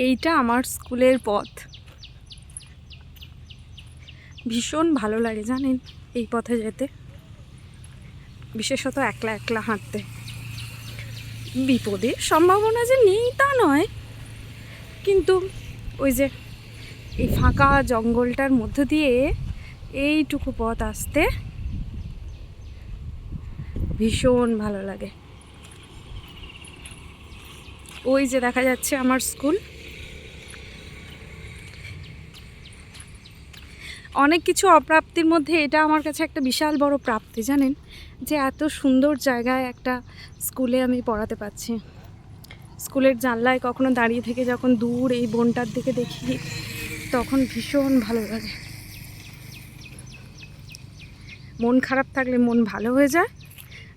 এইটা আমার স্কুলের পথ। ভীষণ ভালো লাগে জানেন এই পথে যেতে, বিশেষত একলা একলা হাঁটতে। বিপদের সম্ভাবনা যে নেই তা নয়, কিন্তু ওই যে এই ফাঁকা জঙ্গলটার মধ্য দিয়ে এইটুকু পথ আসতে ভীষণ ভালো লাগে। ওই যে দেখা যাচ্ছে আমার স্কুল। অনেক কিছু অপ্রাপ্তির মধ্যে এটা আমার কাছে একটা বিশাল বড় প্রাপ্তি জানেন, যে এত সুন্দর জায়গায় একটা স্কুলে আমি পড়াতে পারছি। স্কুলের জানলায় কখনো দাঁড়িয়ে থেকে যখন দূর এই বনটার দিকে দেখি তখন ভীষণ ভালো লাগে। মন খারাপ থাকলে মন ভালো হয়ে যায়,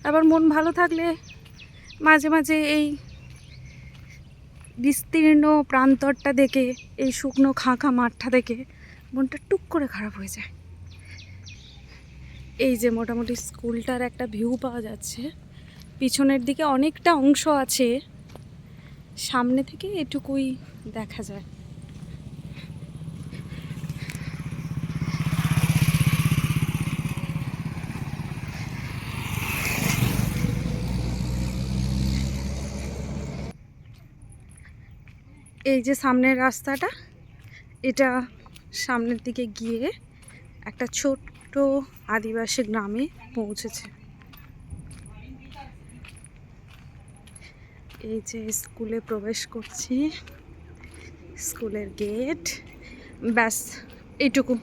আবার মন ভালো থাকলে মাঝে মাঝে এই বিস্তীর্ণ প্রান্তরটা দেখে, এই শুকনো খাঁখা মাঠটা দেখে মনটা টুক করে খারাপ হয়ে যায়। এই যে মোটামুটি স্কুলটার একটা ভিউ পাওয়া যাচ্ছে, পিছনের দিকে অনেকটা অংশ আছে, সামনে থেকে এটুকুই দেখা যায়। এই যে সামনের রাস্তাটা, এটা সামনের দিকে গিয়ে একটা ছোট্ট আদিবাসী গ্রামে পৌঁছেছে। এই যে স্কুলে প্রবেশ করছি, স্কুলের গেট, ব্যাস এইটুকু।